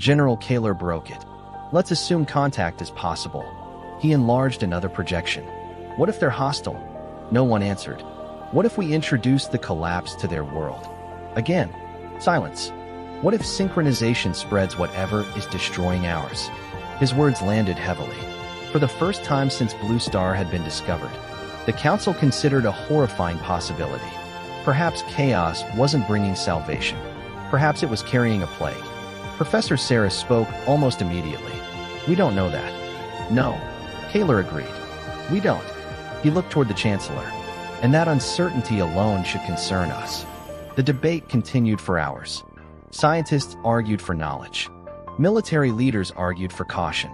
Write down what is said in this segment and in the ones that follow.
General Kaler broke it. Let's assume contact is possible. He enlarged another projection. What if they're hostile? No one answered. What if we introduce the collapse to their world? Again, silence. What if synchronization spreads whatever is destroying ours? His words landed heavily. For the first time since Blue Star had been discovered, the council considered a horrifying possibility. Perhaps chaos wasn't bringing salvation. Perhaps it was carrying a plague. Professor Saris spoke almost immediately. We don't know that. No, Kaler agreed. We don't. He looked toward the Chancellor. And that uncertainty alone should concern us. The debate continued for hours. Scientists argued for knowledge. Military leaders argued for caution.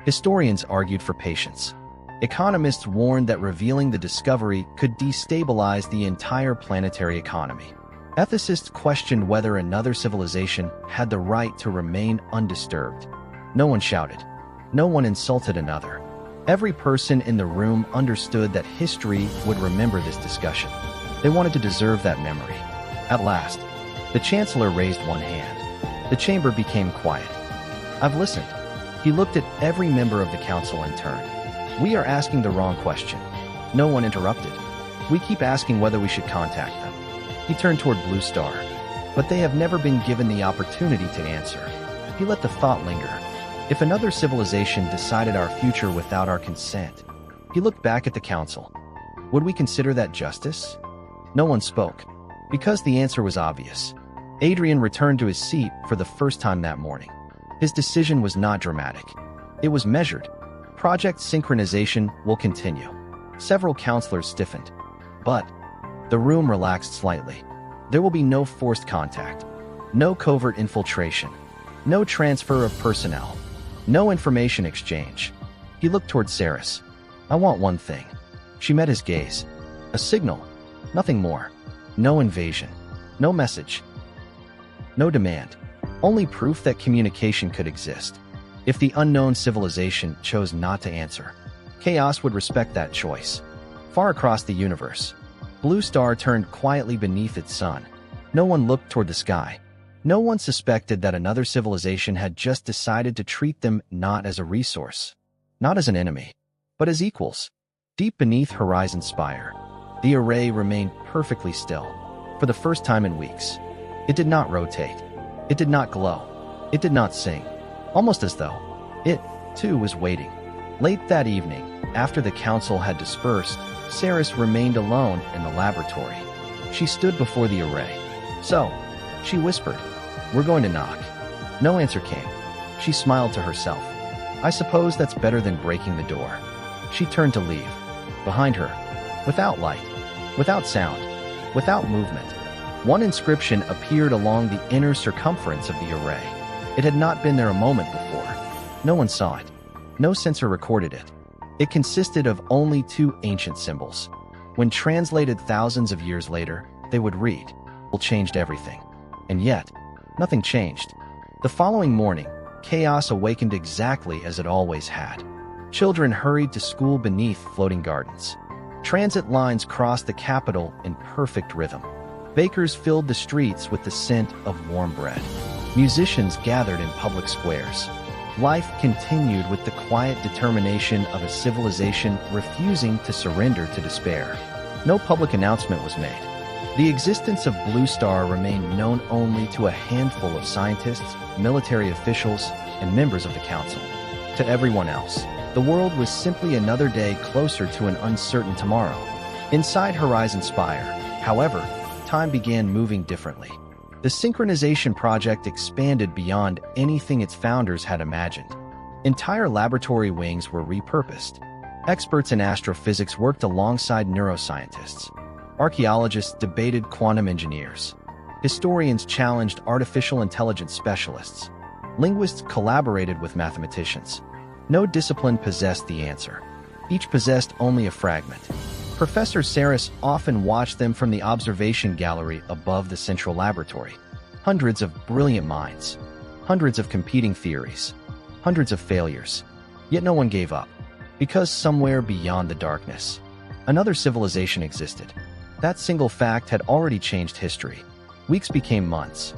Historians argued for patience. Economists warned that revealing the discovery could destabilize the entire planetary economy. Ethicists questioned whether another civilization had the right to remain undisturbed. No one shouted. No one insulted another. Every person in the room understood that history would remember this discussion. They wanted to deserve that memory. At last, the Chancellor raised one hand. The chamber became quiet. I've listened. He looked at every member of the council in turn. We are asking the wrong question. No one interrupted. We keep asking whether we should contact them. He turned toward Blue Star. But they have never been given the opportunity to answer. He let the thought linger. If another civilization decided our future without our consent, he looked back at the council. Would we consider that justice? No one spoke, because the answer was obvious. Adrian returned to his seat for the first time that morning. His decision was not dramatic. It was measured. Project Synchronization will continue. Several counselors stiffened. But the room relaxed slightly. There will be no forced contact, no covert infiltration, no transfer of personnel, no information exchange. He looked toward Saris. I want one thing. She met his gaze. A signal. Nothing more. No invasion. No message. No demand. Only proof that communication could exist. If the unknown civilization chose not to answer, chaos would respect that choice. Far across the universe, Blue Star turned quietly beneath its sun. No one looked toward the sky. No one suspected that another civilization had just decided to treat them not as a resource, not as an enemy, but as equals. Deep beneath Horizon Spire, the array remained perfectly still. For the first time in weeks, it did not rotate. It did not glow. It did not sing. Almost as though it, too, was waiting. Late that evening, after the council had dispersed, Saris remained alone in the laboratory. She stood before the array. So, she whispered, "We're going to knock." No answer came. She smiled to herself. I suppose that's better than breaking the door. She turned to leave. Behind her, without light, without sound, without movement, one inscription appeared along the inner circumference of the array. It had not been there a moment before. No one saw it. No sensor recorded it. It consisted of only two ancient symbols. When translated thousands of years later, they would read, "Will changed everything." And yet, nothing changed. The following morning, chaos awakened exactly as it always had. Children hurried to school beneath floating gardens. Transit lines crossed the capital in perfect rhythm. Bakers filled the streets with the scent of warm bread. Musicians gathered in public squares. Life continued with the quiet determination of a civilization refusing to surrender to despair. No public announcement was made. The existence of Blue Star remained known only to a handful of scientists, military officials, and members of the council. To everyone else, the world was simply another day closer to an uncertain tomorrow. Inside Horizon Spire, however, time began moving differently. The synchronization project expanded beyond anything its founders had imagined. Entire laboratory wings were repurposed. Experts in astrophysics worked alongside neuroscientists. Archaeologists debated quantum engineers. Historians challenged artificial intelligence specialists. Linguists collaborated with mathematicians. No discipline possessed the answer. Each possessed only a fragment. Professor Saris often watched them from the observation gallery above the central laboratory. Hundreds of brilliant minds. Hundreds of competing theories. Hundreds of failures. Yet no one gave up. Because somewhere beyond the darkness, another civilization existed. That single fact had already changed history. Weeks became months.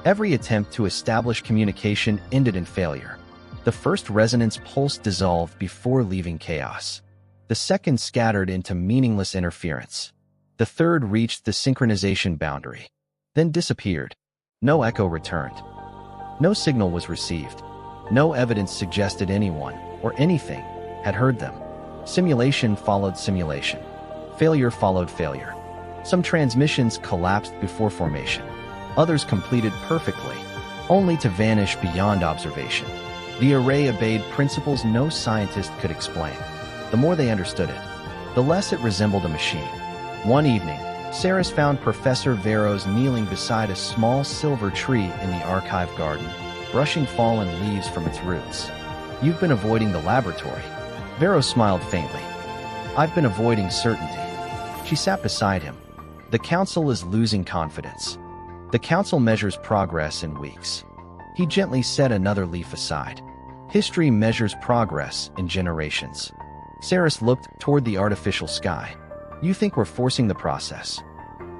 Every attempt to establish communication ended in failure. The first resonance pulse dissolved before leaving chaos. The second scattered into meaningless interference. The third reached the synchronization boundary, then disappeared. No echo returned. No signal was received. No evidence suggested anyone, or anything, had heard them. Simulation followed simulation. Failure followed failure. Some transmissions collapsed before formation. Others completed perfectly, only to vanish beyond observation. The array obeyed principles no scientist could explain. The more they understood it, the less it resembled a machine. One evening, Saris found Professor Veros kneeling beside a small silver tree in the archive garden, brushing fallen leaves from its roots. "You've been avoiding the laboratory." Veros smiled faintly. "I've been avoiding certainty." She sat beside him. "The Council is losing confidence. The Council measures progress in weeks." He gently set another leaf aside. "History measures progress in generations." Saris looked toward the artificial sky. "You think we're forcing the process?"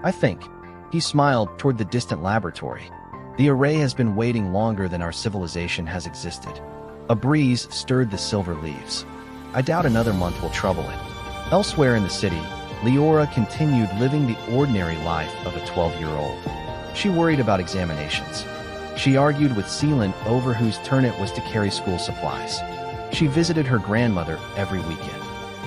"I think." He smiled toward the distant laboratory. "The array has been waiting longer than our civilization has existed." A breeze stirred the silver leaves. "I doubt another month will trouble it." Elsewhere in the city, Leora continued living the ordinary life of a 12-year-old. She worried about examinations. She argued with Seelan over whose turn it was to carry school supplies. She visited her grandmother every weekend.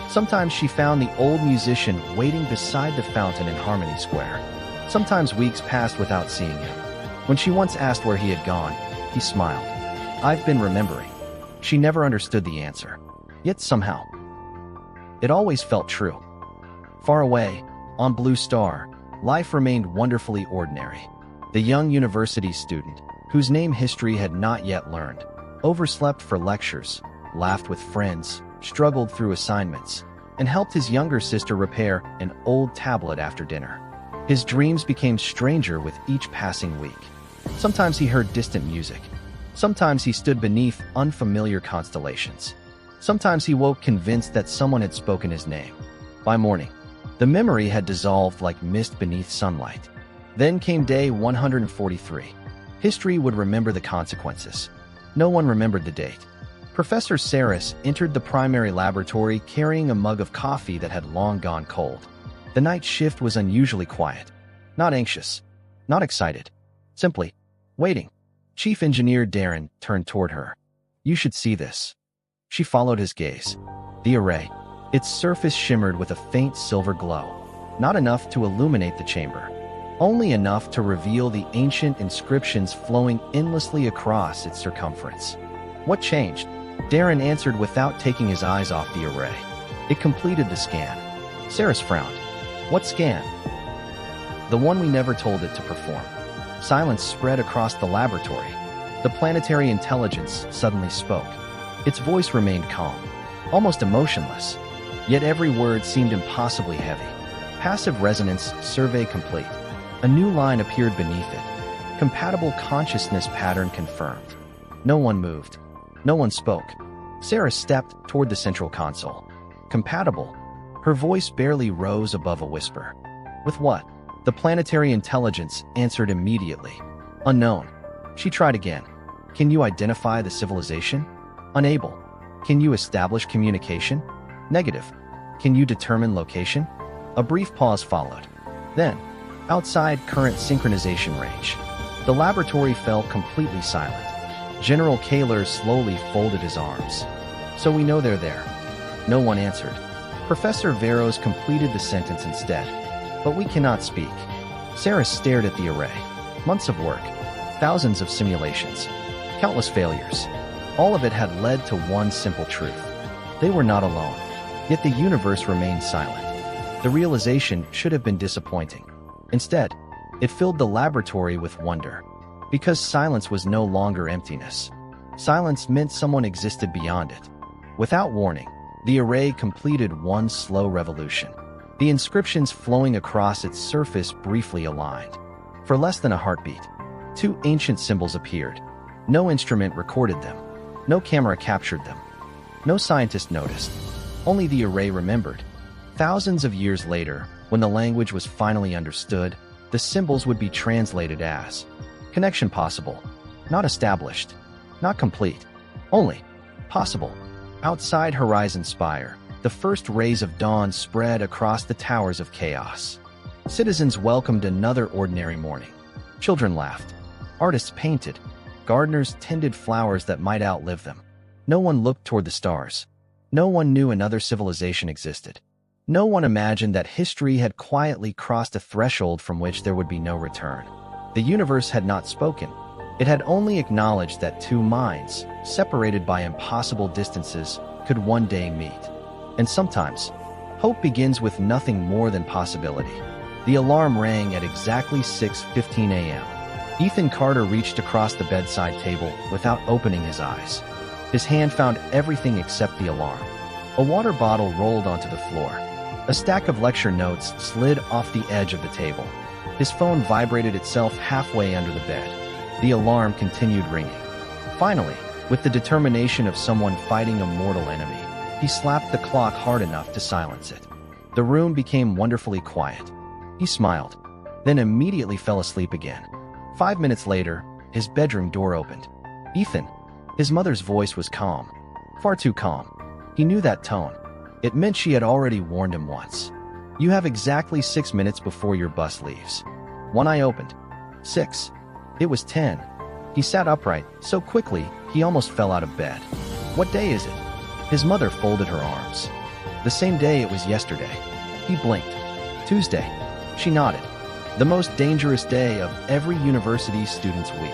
Sometimes she found the old musician waiting beside the fountain in Harmony Square. Sometimes weeks passed without seeing him. When she once asked where he had gone, he smiled. "I've been remembering." She never understood the answer. Yet somehow, it always felt true. Far away, on Blue Star, life remained wonderfully ordinary. The young university student, whose name history had not yet learned, overslept for lectures, laughed with friends, struggled through assignments, and helped his younger sister repair an old tablet after dinner. His dreams became stranger with each passing week. Sometimes he heard distant music. Sometimes he stood beneath unfamiliar constellations. Sometimes he woke convinced that someone had spoken his name. By morning, the memory had dissolved like mist beneath sunlight. Then came day 143. History would remember the consequences. No one remembered the date. Professor Saris entered the primary laboratory carrying a mug of coffee that had long gone cold. The night shift was unusually quiet. Not anxious. Not excited. Simply waiting. Chief Engineer Darren turned toward her. "You should see this." She followed his gaze. The array. Its surface shimmered with a faint silver glow. Not enough to illuminate the chamber. Only enough to reveal the ancient inscriptions flowing endlessly across its circumference. "What changed?" Darren answered without taking his eyes off the array. "It completed the scan." Saris frowned. "What scan?" "The one we never told it to perform." Silence spread across the laboratory. The planetary intelligence suddenly spoke. Its voice remained calm, almost emotionless. Yet every word seemed impossibly heavy. "Passive resonance survey complete." A new line appeared beneath it. "Compatible consciousness pattern confirmed." No one moved. No one spoke. Sarah stepped toward the central console. "Compatible?" Her voice barely rose above a whisper. "With what?" The planetary intelligence answered immediately. "Unknown." She tried again. "Can you identify the civilization?" "Unable." "Can you establish communication?" "Negative." "Can you determine location?" A brief pause followed. Then, outside current synchronization range, the laboratory fell completely silent. General Kaler slowly folded his arms. "So we know they're there." No one answered. Professor Veros completed the sentence instead. "But we cannot speak." Sarah stared at the array. Months of work, thousands of simulations, countless failures. All of it had led to one simple truth. They were not alone. Yet the universe remained silent. The realization should have been disappointing. Instead, it filled the laboratory with wonder. Because silence was no longer emptiness. Silence meant someone existed beyond it. Without warning, the array completed one slow revolution. The inscriptions flowing across its surface briefly aligned. For less than a heartbeat, two ancient symbols appeared. No instrument recorded them. No camera captured them. No scientist noticed. Only the array remembered. Thousands of years later, when the language was finally understood, the symbols would be translated as Connection possible. Not established. Not complete. Only possible. Outside Horizon Spire, the first rays of dawn spread across the towers of chaos. Citizens welcomed another ordinary morning. Children laughed. Artists painted. Gardeners tended flowers that might outlive them. No one looked toward the stars. No one knew another civilization existed. No one imagined that history had quietly crossed a threshold from which there would be no return. The universe had not spoken. It had only acknowledged that two minds, separated by impossible distances, could one day meet. And sometimes, hope begins with nothing more than possibility. The alarm rang at exactly 6:15 a.m. Ethan Carter reached across the bedside table without opening his eyes. His hand found everything except the alarm. A water bottle rolled onto the floor. A stack of lecture notes slid off the edge of the table. His phone vibrated itself halfway under the bed. The alarm continued ringing. Finally, with the determination of someone fighting a mortal enemy, he slapped the clock hard enough to silence it. The room became wonderfully quiet. He smiled, then immediately fell asleep again. 5 minutes later, his bedroom door opened. Ethan. His mother's voice was calm. Far too calm. He knew that tone. It meant she had already warned him once. You have exactly 6 minutes before your bus leaves. One eye opened. 6. It was 10. He sat upright, so quickly, he almost fell out of bed. What day is it? His mother folded her arms. The same day it was yesterday. He blinked. Tuesday. She nodded. The most dangerous day of every university student's week.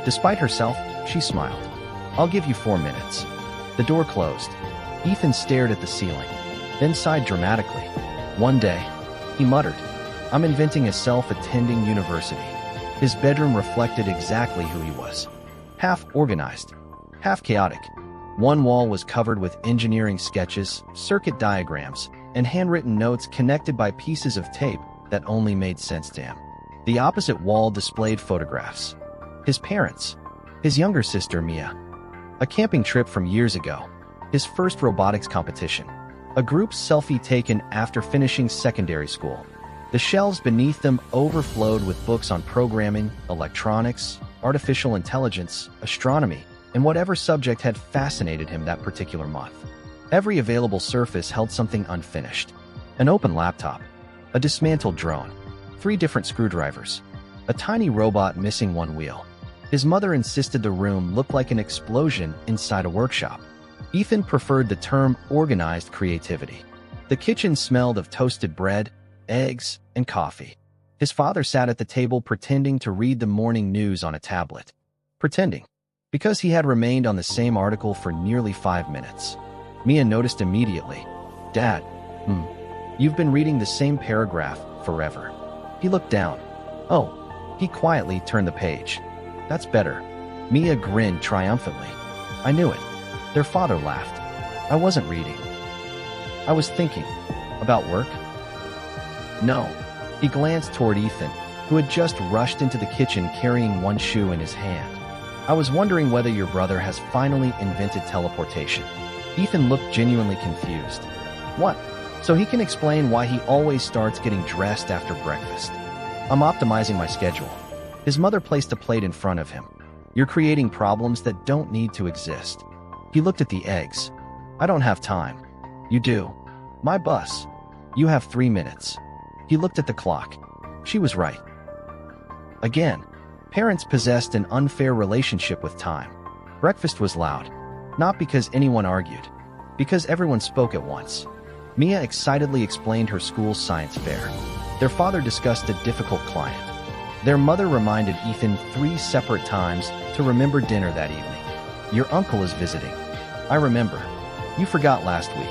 Despite herself, she smiled. I'll give you 4 minutes. The door closed. Ethan stared at the ceiling, then sighed dramatically. One day, he muttered, I'm inventing a self-attending university. His bedroom reflected exactly who he was. Half organized, half chaotic. One wall was covered with engineering sketches, circuit diagrams, and handwritten notes connected by pieces of tape that only made sense to him. The opposite wall displayed photographs. His parents, his younger sister Mia, a camping trip from years ago, his first robotics competition, a group selfie taken after finishing secondary school. The shelves beneath them overflowed with books on programming, electronics, artificial intelligence, astronomy, and whatever subject had fascinated him that particular month. Every available surface held something unfinished. An open laptop, a dismantled drone, 3 different screwdrivers, a tiny robot missing one wheel. His mother insisted the room looked like an explosion inside a workshop. Ethan preferred the term organized creativity. The kitchen smelled of toasted bread, eggs, and coffee. His father sat at the table pretending to read the morning news on a tablet. Pretending, because he had remained on the same article for nearly 5 minutes. Mia noticed immediately. Dad, you've been reading the same paragraph forever. He looked down. Oh, he quietly turned the page. That's better. Mia grinned triumphantly. I knew it. Their father laughed. I wasn't reading. I was thinking. About work? No. He glanced toward Ethan, who had just rushed into the kitchen carrying one shoe in his hand. I was wondering whether your brother has finally invented teleportation. Ethan looked genuinely confused. What? So he can explain why he always starts getting dressed after breakfast. I'm optimizing my schedule. His mother placed a plate in front of him. You're creating problems that don't need to exist. He looked at the eggs. I don't have time. You do. My bus. You have 3 minutes. He looked at the clock. She was right. Again, parents possessed an unfair relationship with time. Breakfast was loud. Not because anyone argued. Because everyone spoke at once. Mia excitedly explained her school's science fair. Their father discussed a difficult client. Their mother reminded Ethan 3 separate times to remember dinner that evening. Your uncle is visiting. I remember. You forgot last week.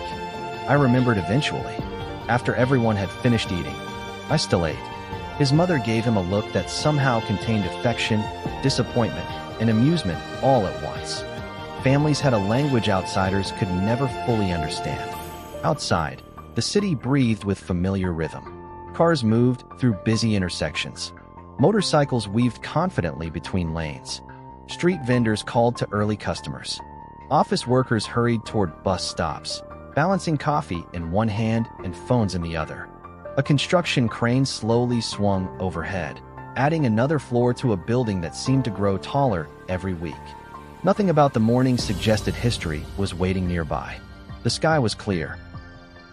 I remembered eventually. After everyone had finished eating. I still ate. His mother gave him a look that somehow contained affection, disappointment, and amusement all at once. Families had a language outsiders could never fully understand. Outside, the city breathed with familiar rhythm. Cars moved through busy intersections. Motorcycles weaved confidently between lanes. Street vendors called to early customers. Office workers hurried toward bus stops, balancing coffee in one hand and phones in the other. A construction crane slowly swung overhead. adding another floor to a building that seemed to grow taller every week. Nothing about the morning suggested history was waiting nearby. The sky was clear.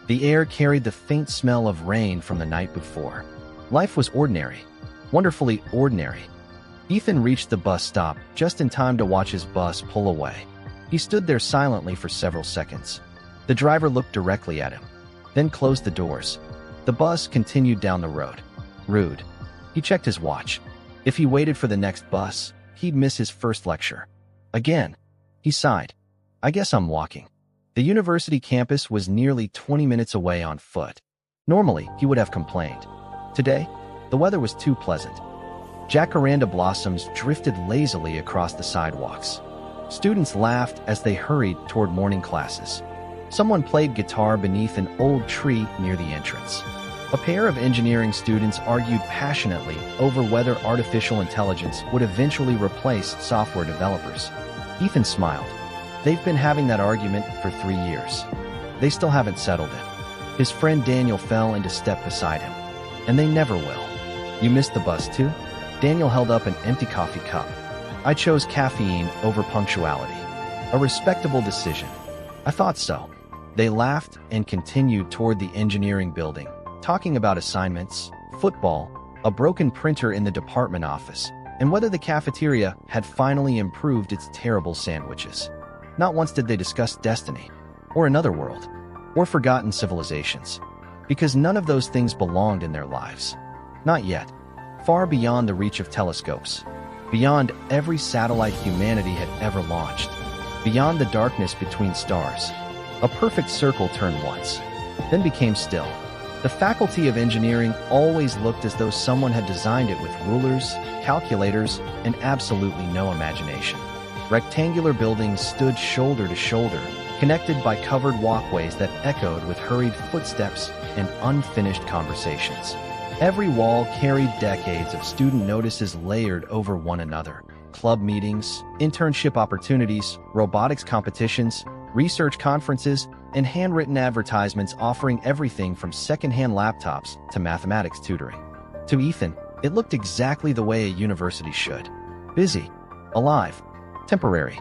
The air carried the faint smell of rain from the night before. Life was ordinary, wonderfully ordinary. Ethan reached the bus stop just in time to watch his bus pull away. He stood there silently for several seconds. The driver looked directly at him, then closed the doors. The bus continued down the road. Rude. He checked his watch. If he waited for the next bus, he'd miss his first lecture. Again. He sighed. I guess I'm walking. The university campus was nearly 20 minutes away on foot. Normally, he would have complained. Today, the weather was too pleasant. Jacaranda blossoms drifted lazily across the sidewalks. Students laughed as they hurried toward morning classes. Someone played guitar beneath an old tree near the entrance. A pair of engineering students argued passionately over whether artificial intelligence would eventually replace software developers. Ethan smiled. They've been having that argument for 3 years. They still haven't settled it. His friend Daniel fell into step beside him. And they never will. You missed the bus too? Daniel held up an empty coffee cup. I chose caffeine over punctuality. A respectable decision. I thought so. They laughed and continued toward the engineering building, talking about assignments, football, a broken printer in the department office, and whether the cafeteria had finally improved its terrible sandwiches. Not once did they discuss destiny, or another world, or forgotten civilizations, because none of those things belonged in their lives. Not yet. Far beyond the reach of telescopes, beyond every satellite humanity had ever launched, beyond the darkness between stars. A perfect circle turned once, then became still. The faculty of engineering always looked as though someone had designed it with rulers, calculators, and absolutely no imagination. Rectangular buildings stood shoulder to shoulder, connected by covered walkways that echoed with hurried footsteps and unfinished conversations. Every wall carried decades of student notices layered over one another. Club meetings, internship opportunities, robotics competitions, research conferences, and handwritten advertisements offering everything from secondhand laptops to mathematics tutoring. To Ethan, it looked exactly the way a university should. Busy, alive, temporary.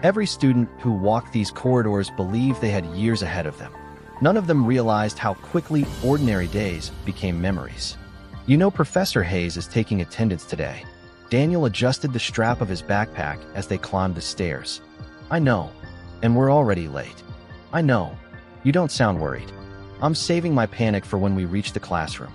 Every student who walked these corridors believed they had years ahead of them. None of them realized how quickly ordinary days became memories. You know, Professor Hayes is taking attendance today. Daniel adjusted the strap of his backpack as they climbed the stairs. I know. And we're already late. I know. You don't sound worried. I'm saving my panic for when we reach the classroom.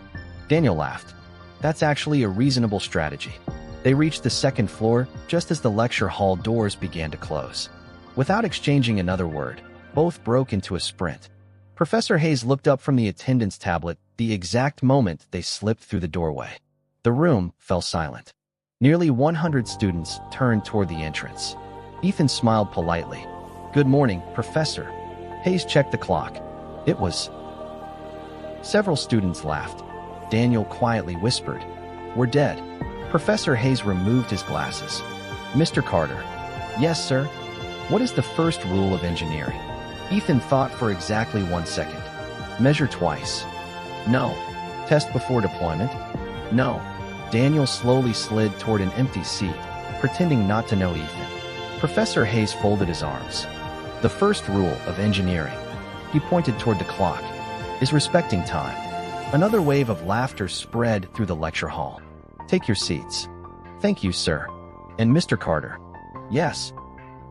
Daniel laughed. That's actually a reasonable strategy. They reached the second floor just as the lecture hall doors began to close. Without exchanging another word, both broke into a sprint. Professor Hayes looked up from the attendance tablet the exact moment they slipped through the doorway. The room fell silent. Nearly 100 students turned toward the entrance. Ethan smiled politely. Good morning, Professor. Hayes checked the clock. It was. Several students laughed. Daniel quietly whispered, We're dead. Professor Hayes removed his glasses. Mr. Carter. Yes, sir. What is the first rule of engineering? Ethan thought for exactly 1 second. Measure twice. No. Test before deployment? No. Daniel slowly slid toward an empty seat, pretending not to know Ethan. Professor Hayes folded his arms. The first rule of engineering, he pointed toward the clock, is respecting time. Another wave of laughter spread through the lecture hall. Take your seats. Thank you, sir. And Mr. Carter. Yes.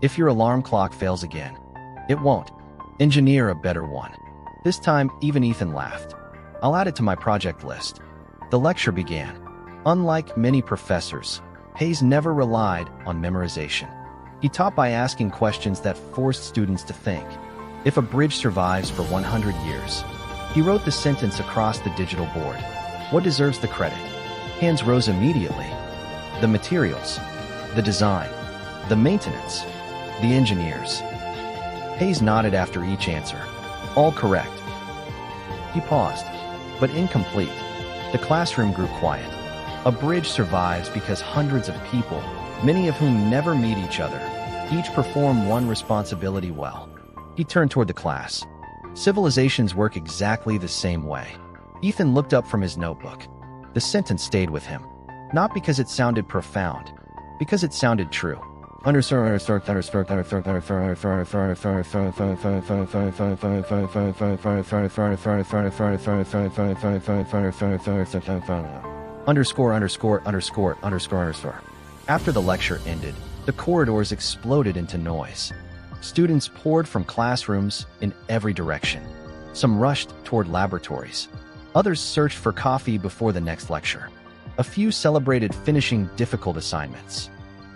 If your alarm clock fails again, it won't. Engineer a better one. This time, even Ethan laughed. I'll add it to my project list. The lecture began. Unlike many professors, Hayes never relied on memorization. He taught by asking questions that forced students to think. If a bridge survives for 100 years, he wrote the sentence across the digital board. What deserves the credit? Hands rose immediately. The materials, the design, the maintenance, the engineers. Hayes nodded after each answer. All correct. He paused, but incomplete. The classroom grew quiet. A bridge survives because hundreds of people, many of whom never meet each other, each perform one responsibility well. He turned toward the class. Civilizations work exactly the same way. Ethan looked up from his notebook. The sentence stayed with him, not because it sounded profound, because it sounded true. Underscore. After the lecture ended, the corridors exploded into noise. Students poured from classrooms in every direction. Some rushed toward laboratories. Others searched for coffee before the next lecture. A few celebrated finishing difficult assignments.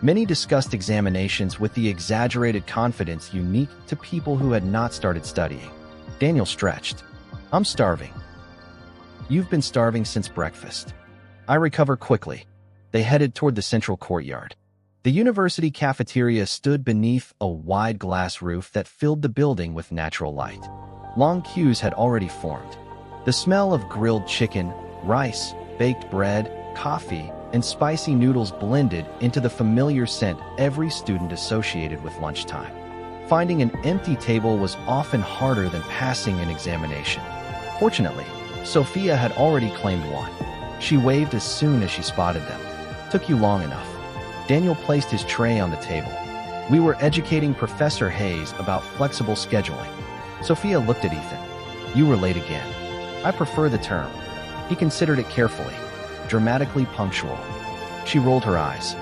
Many discussed examinations with the exaggerated confidence unique to people who had not started studying. Daniel stretched. I'm starving. You've been starving since breakfast. I recover quickly. They headed toward the central courtyard. The university cafeteria stood beneath a wide glass roof that filled the building with natural light. Long queues had already formed. The smell of grilled chicken, rice, baked bread, coffee, and spicy noodles blended into the familiar scent every student associated with lunchtime. Finding an empty table was often harder than passing an examination. Fortunately, Sophia had already claimed one. She waved as soon as she spotted them. Took you long enough. Daniel placed his tray on the table. We were educating Professor Hayes about flexible scheduling. Sophia looked at Ethan. You were late again. I prefer the term. He considered it carefully. Dramatically punctual. She rolled her eyes.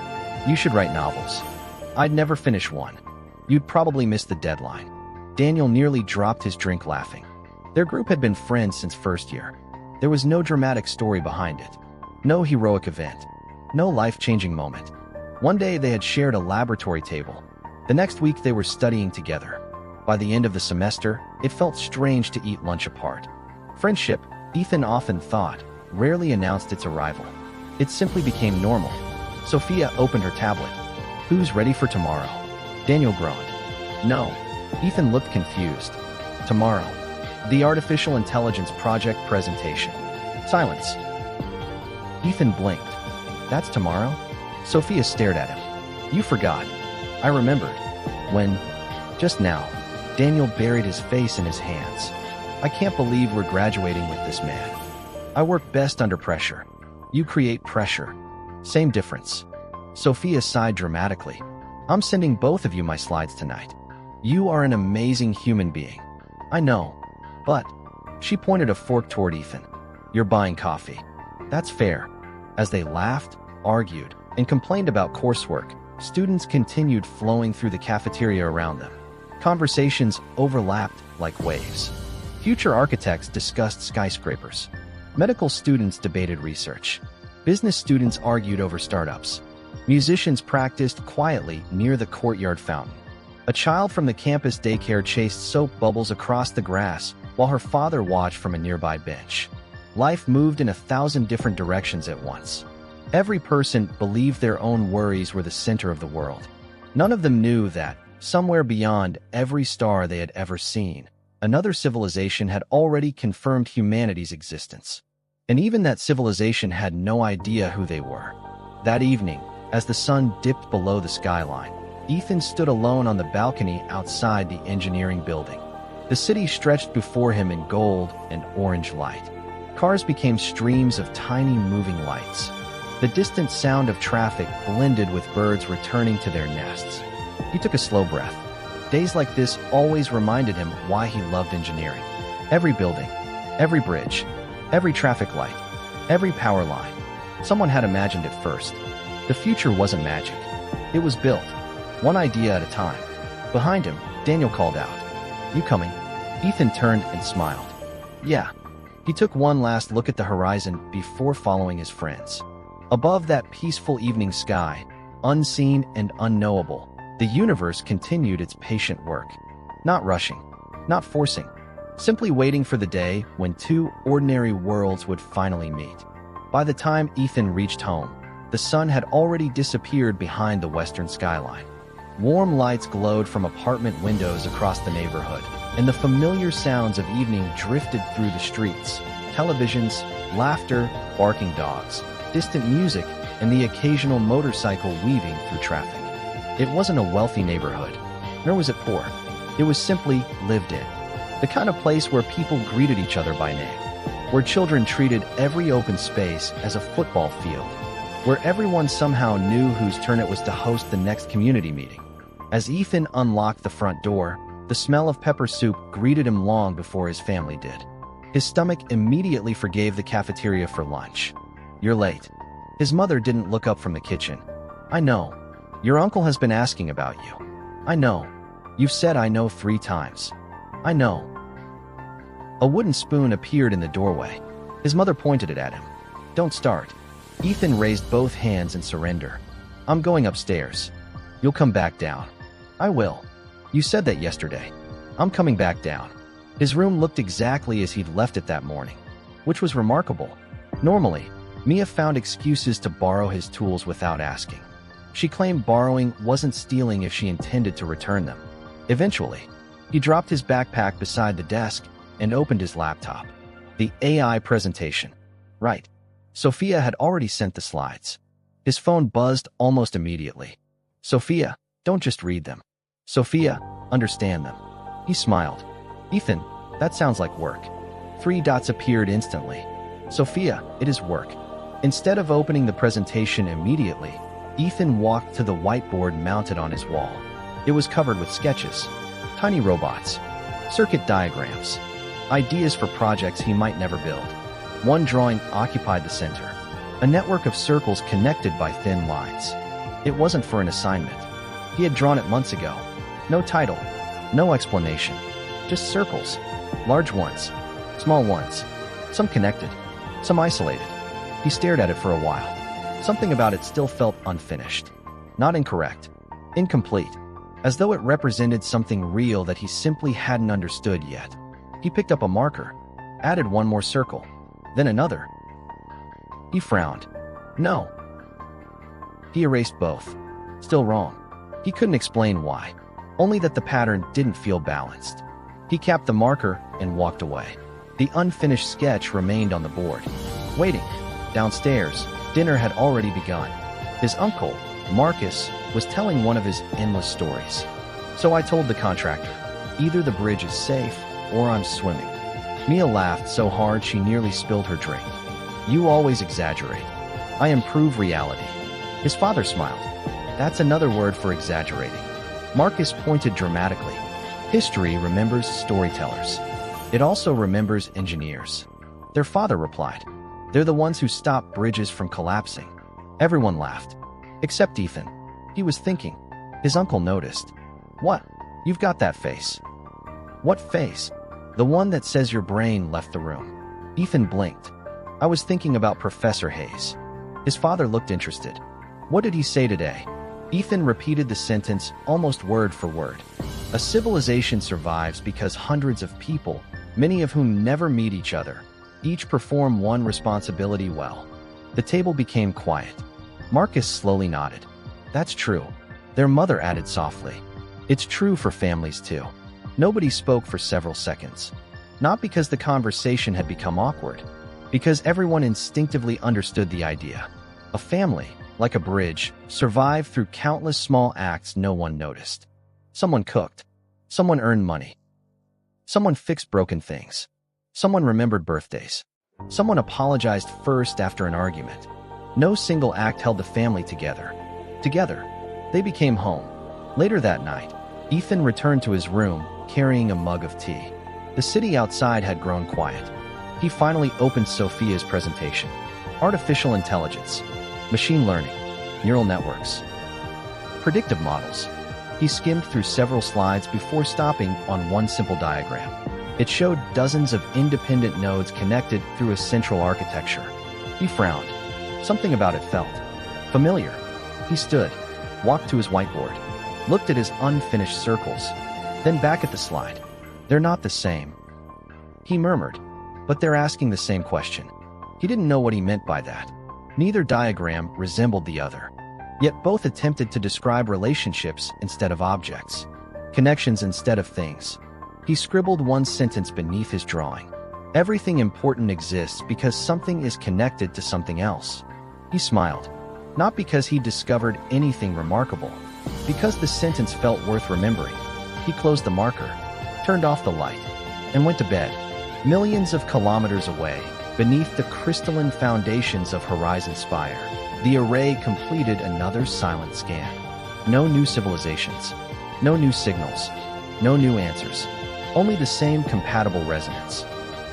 You should write novels. I'd never finish one. You'd probably miss the deadline. Daniel nearly dropped his drink laughing. Their group had been friends since first year. There was no dramatic story behind it. No heroic event. No life-changing moment. One day they had shared a laboratory table. The next week they were studying together. By the end of the semester, it felt strange to eat lunch apart. Friendship, Ethan often thought, rarely announced its arrival. It simply became normal. Sophia opened her tablet. Who's ready for tomorrow? Daniel groaned. No. Ethan looked confused. Tomorrow. The artificial intelligence project presentation. Silence. Ethan blinked. That's tomorrow? Sophia stared at him. You forgot. I remembered. When? Just now. Daniel buried his face in his hands. I can't believe we're graduating with this man. I work best under pressure. You create pressure. Same difference. Sophia sighed dramatically. I'm sending both of you my slides tonight. You are an amazing human being. I know. But, she pointed a fork toward Ethan. You're buying coffee. That's fair. As they laughed, argued, and complained about coursework, students continued flowing through the cafeteria around them. Conversations overlapped like waves. Future architects discussed skyscrapers. Medical students debated research. Business students argued over startups. Musicians practiced quietly near the courtyard fountain. A child from the campus daycare chased soap bubbles across the grass while her father watched from a nearby bench. Life moved in 1,000 different directions at once. Every person believed their own worries were the center of the world. None of them knew that, somewhere beyond every star they had ever seen, another civilization had already confirmed humanity's existence. And even that civilization had no idea who they were. That evening, as the sun dipped below the skyline, Ethan stood alone on the balcony outside the engineering building. The city stretched before him in gold and orange light. Cars became streams of tiny moving lights. The distant sound of traffic blended with birds returning to their nests. He took a slow breath. Days like this always reminded him why he loved engineering. Every building, every bridge, every traffic light, every power line. Someone had imagined it first. The future wasn't magic. It was built, one idea at a time. Behind him, Daniel called out, "You coming?" Ethan turned and smiled. Yeah. He took one last look at the horizon before following his friends. Above that peaceful evening sky, unseen and unknowable, the universe continued its patient work. Not rushing, not forcing, simply waiting for the day when two ordinary worlds would finally meet. By the time Ethan reached home, the sun had already disappeared behind the western skyline. Warm lights glowed from apartment windows across the neighborhood, and the familiar sounds of evening drifted through the streets. Televisions, laughter, barking dogs, distant music, and the occasional motorcycle weaving through traffic. It wasn't a wealthy neighborhood, nor was it poor. It was simply lived in. The kind of place where people greeted each other by name. where children treated every open space as a football field, where everyone somehow knew whose turn it was to host the next community meeting. As Ethan unlocked the front door, the smell of pepper soup greeted him long before his family did. His stomach immediately forgave the cafeteria for lunch. "You're late." His mother didn't look up from the kitchen. "I know. Your uncle has been asking about you." "I know. You've said I know 3 times." "I know." A wooden spoon appeared in the doorway. His mother pointed it at him. "Don't start." Ethan raised both hands in surrender. "I'm going upstairs. You'll come back down." "I will. You said that yesterday." "I'm coming back down." His room looked exactly as he'd left it that morning, which was remarkable. Normally, Mia found excuses to borrow his tools without asking. She claimed borrowing wasn't stealing if she intended to return them. Eventually, he dropped his backpack beside the desk and opened his laptop. The AI presentation. Right. Sophia had already sent the slides. His phone buzzed almost immediately. "Sophia, don't just read them. Sophia, understand them." He smiled. "Ethan, that sounds like work." 3 dots appeared instantly. "Sophia, it is work." Instead of opening the presentation immediately, Ethan walked to the whiteboard mounted on his wall. It was covered with sketches, tiny robots, circuit diagrams, ideas for projects he might never build. One drawing occupied the center, a network of circles connected by thin lines. It wasn't for an assignment. He had drawn it months ago. No title, no explanation, just circles, large ones, small ones, some connected, some isolated. He stared at it for a while. Something about it still felt unfinished, not incorrect, incomplete, as though it represented something real that he simply hadn't understood yet. He picked up a marker, added one more circle, then another. He frowned. No. He erased both. Still wrong. He couldn't explain why, only that the pattern didn't feel balanced. He capped the marker and walked away. The unfinished sketch remained on the board, waiting. Downstairs, dinner had already begun. His uncle, Marcus, was telling one of his endless stories. "So I told the contractor, either the bridge is safe or I'm swimming." Mia laughed so hard she nearly spilled her drink. "You always exaggerate. I improve reality." His father smiled. "That's another word for exaggerating." Marcus pointed dramatically. "History remembers storytellers. It also remembers engineers." Their father replied, "They're the ones who stop bridges from collapsing." Everyone laughed, except Ethan. He was thinking. His uncle noticed. "What? You've got that face." "What face?" "The one that says your brain left the room." Ethan blinked. "I was thinking about Professor Hayes." His father looked interested. "What did he say today?" Ethan repeated the sentence almost word for word. "A civilization survives because hundreds of people, many of whom never meet each other, each perform one responsibility well." The table became quiet. Marcus slowly nodded. "That's true." Their mother added softly. "It's true for families too." Nobody spoke for several seconds. Not because the conversation had become awkward, because everyone instinctively understood the idea. A family, like a bridge, survived through countless small acts no one noticed. Someone cooked. Someone earned money. Someone fixed broken things. Someone remembered birthdays. Someone apologized first after an argument. No single act held the family together. Together, they became home. Later that night, Ethan returned to his room, carrying a mug of tea. The city outside had grown quiet. He finally opened Sophia's presentation. Artificial intelligence, machine learning, neural networks, predictive models. He skimmed through several slides before stopping on one simple diagram. It showed dozens of independent nodes connected through a central architecture. He frowned. Something about it felt familiar. He stood, walked to his whiteboard, looked at his unfinished circles, then back at the slide. "They're not the same," he murmured, "but they're asking the same question." He didn't know what he meant by that. Neither diagram resembled the other, yet both attempted to describe relationships instead of objects, connections instead of things. He scribbled one sentence beneath his drawing. "Everything important exists because something is connected to something else." He smiled, not because he discovered anything remarkable, because the sentence felt worth remembering. He closed the marker, turned off the light, and went to bed. Millions of kilometers away, Beneath the crystalline foundations of Horizon Spire, the array completed another silent scan. No new civilizations, no new signals, no new answers. Only the same compatible resonance.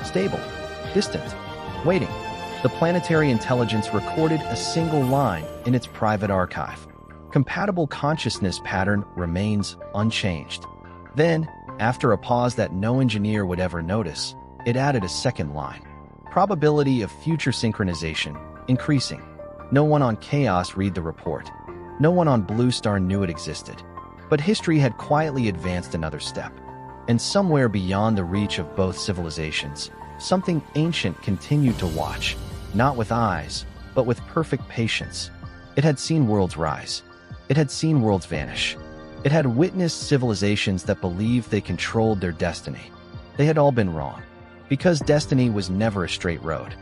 Stable, distant, waiting. The planetary intelligence recorded a single line in its private archive. Compatible consciousness pattern remains unchanged. Then, after a pause that no engineer would ever notice, it added a second line. Probability of future synchronization increasing. No one on Chaos read the report. No one on Blue Star knew it existed. But history had quietly advanced another step. And somewhere beyond the reach of both civilizations, something ancient continued to watch, not with eyes, but with perfect patience. It had seen worlds rise. It had seen worlds vanish. It had witnessed civilizations that believed they controlled their destiny. They had all been wrong, because destiny was never a straight road.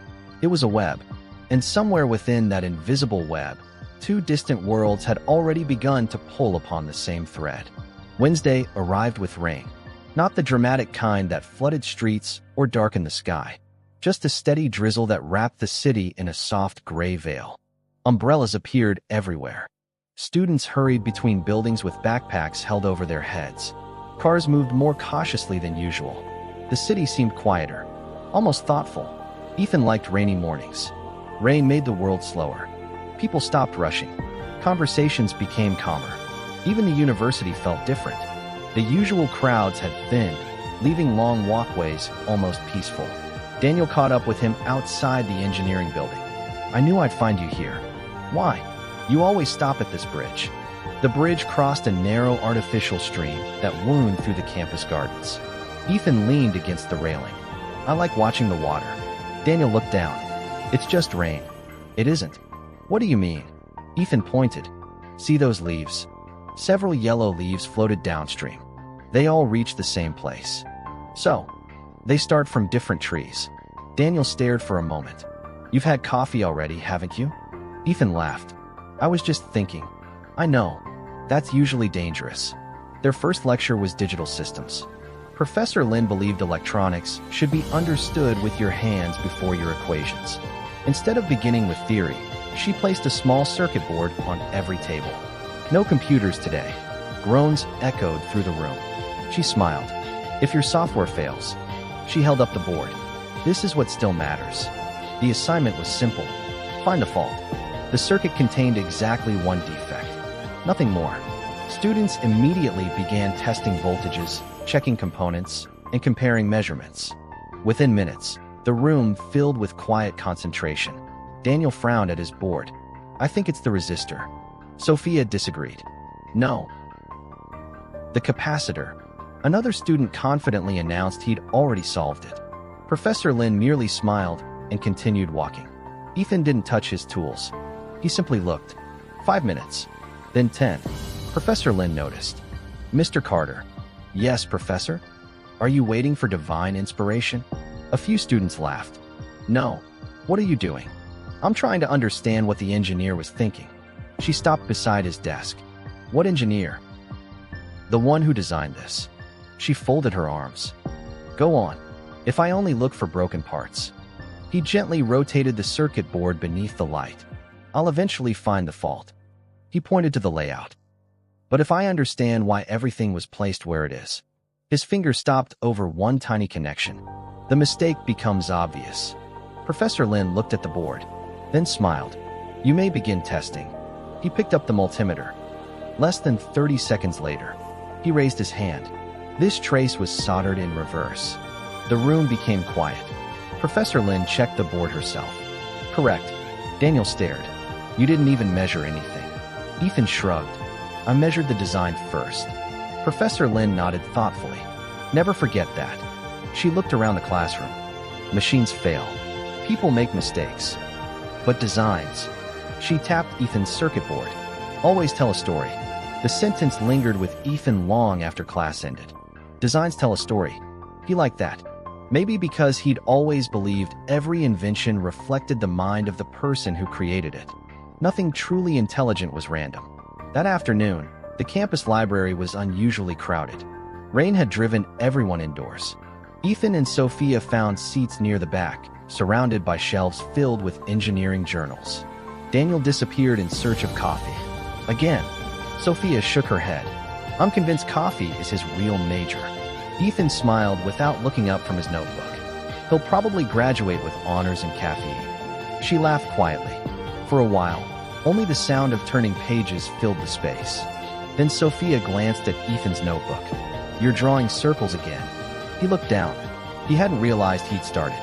It was a web, and somewhere within that invisible web, two distant worlds had already begun to pull upon the same thread. Wednesday arrived with rain. Not the dramatic kind that flooded streets or darkened the sky. Just a steady drizzle that wrapped the city in a soft gray veil. Umbrellas appeared everywhere. Students hurried between buildings with backpacks held over their heads. Cars moved more cautiously than usual. The city seemed quieter, almost thoughtful. Ethan liked rainy mornings. Rain made the world slower. People stopped rushing. Conversations became calmer. Even the university felt different. The usual crowds had thinned, leaving long walkways almost peaceful. Daniel caught up with him outside the engineering building. I knew I'd find you here. Why? You always stop at this bridge. The bridge crossed a narrow artificial stream that wound through the campus gardens. Ethan leaned against the railing. I like watching the water. Daniel looked down. It's just rain. It isn't. What do you mean? Ethan pointed. See those leaves? Several yellow leaves floated downstream. They all reach the same place. So, they start from different trees. Daniel stared for a moment. You've had coffee already, haven't you? Ethan laughed. I was just thinking. I know. That's usually dangerous. Their first lecture was digital systems. Professor Lin believed electronics should be understood with your hands before your equations. Instead of beginning with theory, she placed a small circuit board on every table. No computers today. Groans echoed through the room. She smiled. If your software fails. She held up the board. This is what still matters. The assignment was simple. Find the fault. The circuit contained exactly one defect. Nothing more. Students immediately began testing voltages, checking components, and comparing measurements. Within minutes, the room filled with quiet concentration. Daniel frowned at his board. I think it's the resistor. Sophia disagreed. No. The capacitor. Another student confidently announced he'd already solved it. Professor Lin merely smiled and continued walking. Ethan didn't touch his tools. He simply looked. 5 minutes. Then 10. Professor Lin noticed. Mr. Carter. Yes, Professor? Are you waiting for divine inspiration? A few students laughed. No. What are you doing? I'm trying to understand what the engineer was thinking. She stopped beside his desk. What engineer? The one who designed this. She folded her arms. Go on. If I only look for broken parts. He gently rotated the circuit board beneath the light. I'll eventually find the fault. He pointed to the layout. But if I understand why everything was placed where it is. His finger stopped over one tiny connection. The mistake becomes obvious. Professor Lin looked at the board, then smiled. You may begin testing. He picked up the multimeter. Less than 30 seconds later, he raised his hand. This trace was soldered in reverse. The room became quiet. Professor Lin checked the board herself. Correct. Daniel stared. You didn't even measure anything. Ethan shrugged. I measured the design first. Professor Lin nodded thoughtfully. Never forget that. She looked around the classroom. Machines fail. People make mistakes. But designs. She tapped Ethan's circuit board. Always tell a story. The sentence lingered with Ethan long after class ended. Designs tell a story. He liked that. Maybe because he'd always believed every invention reflected the mind of the person who created it. Nothing truly intelligent was random. That afternoon, the campus library was unusually crowded. Rain had driven everyone indoors. Ethan and Sophia found seats near the back, surrounded by shelves filled with engineering journals. Daniel disappeared in search of coffee. Again, Sophia shook her head. I'm convinced coffee is his real major. Ethan smiled without looking up from his notebook. He'll probably graduate with honors in caffeine. She laughed quietly. For a while, only the sound of turning pages filled the space. Then Sophia glanced at Ethan's notebook. You're drawing circles again. He looked down. He hadn't realized he'd started.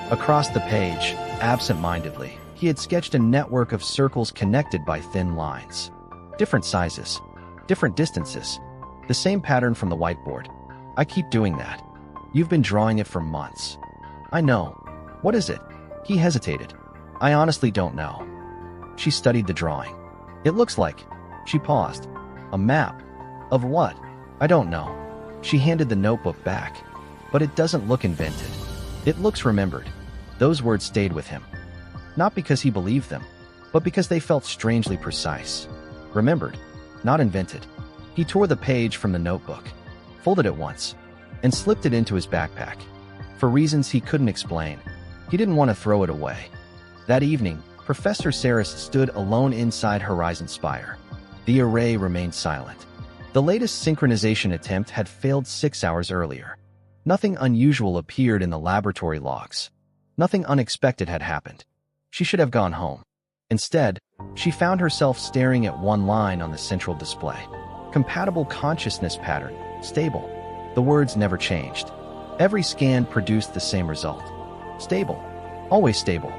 Across the page, absent-mindedly, he had sketched a network of circles connected by thin lines. Different sizes, different distances. The same pattern from the whiteboard. I keep doing that. You've been drawing it for months. I know. What is it? He hesitated. I honestly don't know. She studied the drawing. It looks like... She paused. A map. Of what? I don't know. She handed the notebook back. But it doesn't look invented. It looks remembered. Those words stayed with him. Not because he believed them, but because they felt strangely precise. Remembered, not invented. He tore the page from the notebook, folded it once, and slipped it into his backpack. For reasons he couldn't explain, he didn't want to throw it away. That evening, Professor Saris stood alone inside Horizon Spire. The array remained silent. The latest synchronization attempt had failed 6 hours earlier. Nothing unusual appeared in the laboratory logs. Nothing unexpected had happened. She should have gone home. Instead, she found herself staring at one line on the central display. Compatible consciousness pattern, stable. The words never changed. Every scan produced the same result. Stable. Always stable.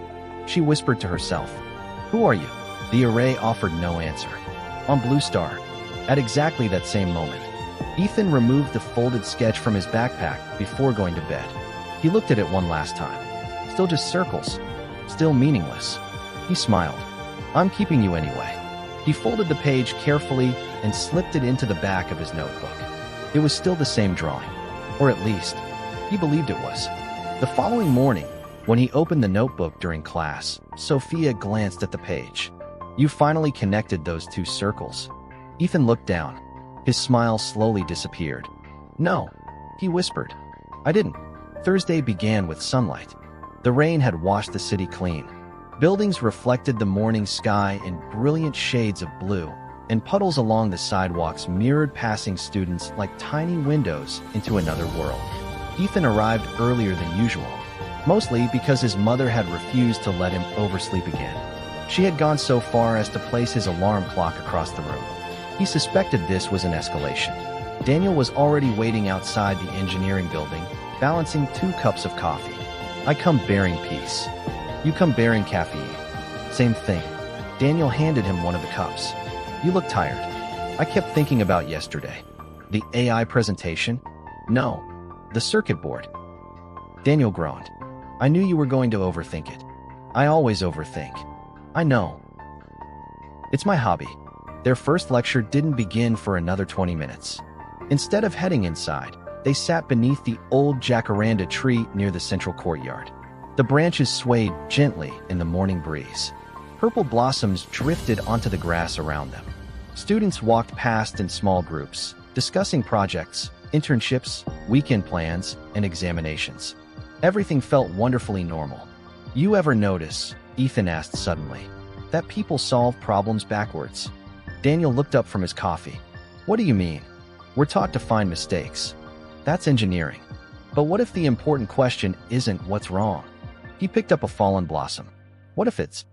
She whispered to herself. Who are you? The array offered no answer. On Blue Star, at exactly that same moment, Ethan removed the folded sketch from his backpack before going to bed. He looked at it one last time. Still just circles. Still meaningless. He smiled. I'm keeping you anyway. He folded the page carefully and slipped it into the back of his notebook. It was still the same drawing. Or at least, he believed it was. The following morning, when he opened the notebook during class, Sophia glanced at the page. You finally connected those two circles. Ethan looked down. His smile slowly disappeared. No, he whispered. I didn't. Thursday began with sunlight. The rain had washed the city clean. Buildings reflected the morning sky in brilliant shades of blue, and puddles along the sidewalks mirrored passing students like tiny windows into another world. Ethan arrived earlier than usual, mostly because his mother had refused to let him oversleep again. She had gone so far as to place his alarm clock across the room. He suspected this was an escalation. Daniel was already waiting outside the engineering building, balancing 2 cups of coffee. I come bearing peace. You come bearing caffeine. Same thing. Daniel handed him one of the cups. You look tired. I kept thinking about yesterday. The AI presentation? No. The circuit board. Daniel groaned. I knew you were going to overthink it. I always overthink. I know. It's my hobby. Their first lecture didn't begin for another 20 minutes. Instead of heading inside, they sat beneath the old jacaranda tree near the central courtyard. The branches swayed gently in the morning breeze. Purple blossoms drifted onto the grass around them. Students walked past in small groups, discussing projects, internships, weekend plans, and examinations. Everything felt wonderfully normal. You ever notice, Ethan asked suddenly, that people solve problems backwards? Daniel looked up from his coffee. What do you mean? We're taught to find mistakes. That's engineering. But what if the important question isn't what's wrong? He picked up a fallen blossom. What if it's...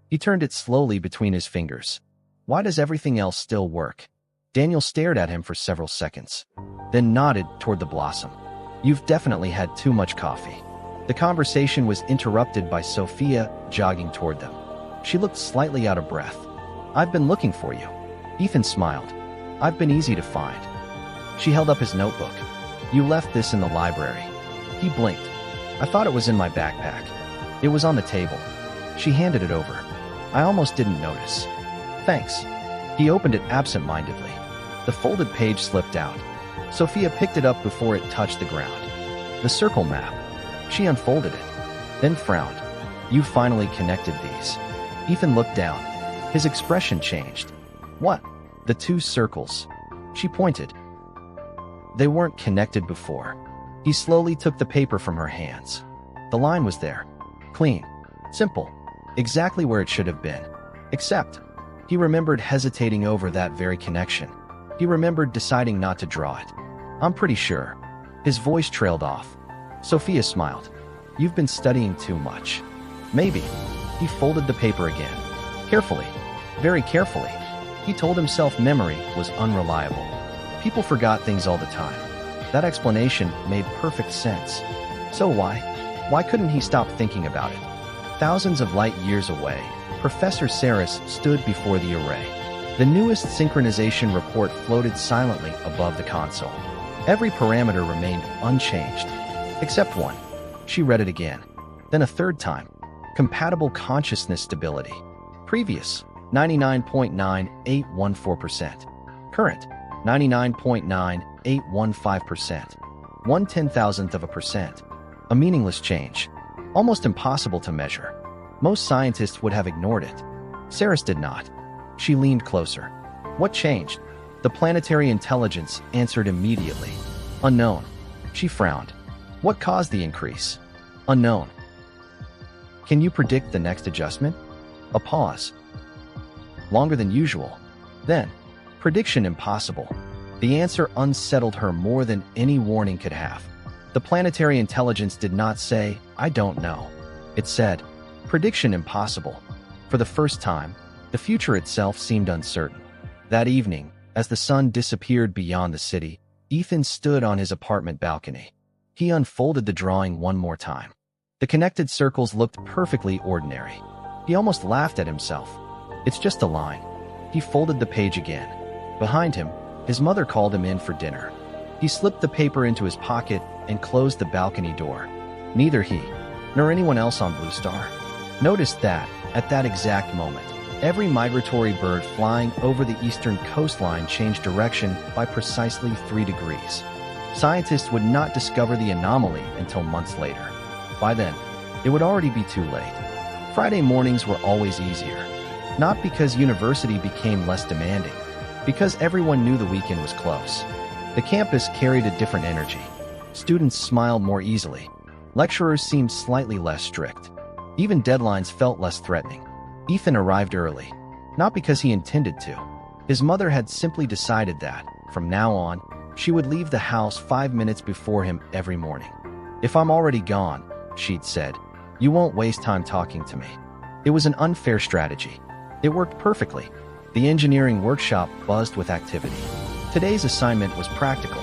He turned it slowly between his fingers. Why does everything else still work? Daniel stared at him for several seconds, then nodded toward the blossom. You've definitely had too much coffee. The conversation was interrupted by Sophia jogging toward them. She looked slightly out of breath. I've been looking for you. Ethan smiled. I've been easy to find. She held up his notebook. You left this in the library. He blinked. I thought it was in my backpack. It was on the table. She handed it over. I almost didn't notice. Thanks. He opened it absent-mindedly. The folded page slipped out. Sophia picked it up before it touched the ground. The circle map. She unfolded it, then frowned. You finally connected these. Ethan looked down. His expression changed. What? The 2 circles. She pointed. They weren't connected before. He slowly took the paper from her hands. The line was there. Clean. Simple. Exactly where it should have been. Except, he remembered hesitating over that very connection. He remembered deciding not to draw it. I'm pretty sure. His voice trailed off. Sophia smiled. You've been studying too much. Maybe. He folded the paper again. Carefully. Very carefully. He told himself memory was unreliable. People forgot things all the time. That explanation made perfect sense. So why? Why couldn't he stop thinking about it? Thousands of light years away, Professor Saris stood before the array. The newest synchronization report floated silently above the console. Every parameter remained unchanged, except one. She read it again. Then a third time. Compatible consciousness stability. Previous, 99.9814%. Current, 99.9815%. 1/10,000%. A meaningless change. Almost impossible to measure. Most scientists would have ignored it. Saris did not. She leaned closer. What changed? The planetary intelligence answered immediately. Unknown. She frowned. What caused the increase? Unknown. Can you predict the next adjustment? A pause. Longer than usual. Then, prediction impossible. The answer unsettled her more than any warning could have. The planetary intelligence did not say, I don't know. It said, prediction impossible. For the first time, the future itself seemed uncertain. That evening, as the sun disappeared beyond the city, Ethan stood on his apartment balcony. He unfolded the drawing one more time. The connected circles looked perfectly ordinary. He almost laughed at himself. It's just a line. He folded the page again. Behind him, his mother called him in for dinner. He slipped the paper into his pocket and closed the balcony door. Neither he, nor anyone else on Blue Star, noticed that, at that exact moment, every migratory bird flying over the eastern coastline changed direction by precisely 3 degrees. Scientists would not discover the anomaly until months later. By then, it would already be too late. Friday mornings were always easier. Not because university became less demanding, because everyone knew the weekend was close. The campus carried a different energy. Students smiled more easily. Lecturers seemed slightly less strict. Even deadlines felt less threatening. Ethan arrived early, not because he intended to. His mother had simply decided that, from now on, she would leave the house 5 minutes before him every morning. If I'm already gone, she'd said, you won't waste time talking to me. It was an unfair strategy. It worked perfectly. The engineering workshop buzzed with activity. Today's assignment was practical.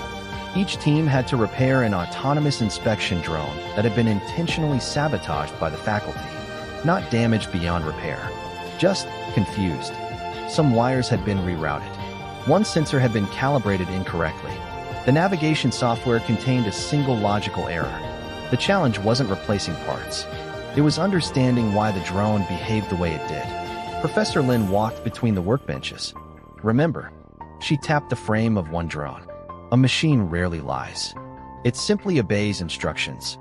Each team had to repair an autonomous inspection drone that had been intentionally sabotaged by the faculty. Not damaged beyond repair, just confused. Some wires had been rerouted. One sensor had been calibrated incorrectly. The navigation software contained a single logical error. The challenge wasn't replacing parts. It was understanding why the drone behaved the way it did. Professor Lin walked between the workbenches. Remember, she tapped the frame of one drone. A machine rarely lies. It simply obeys instructions.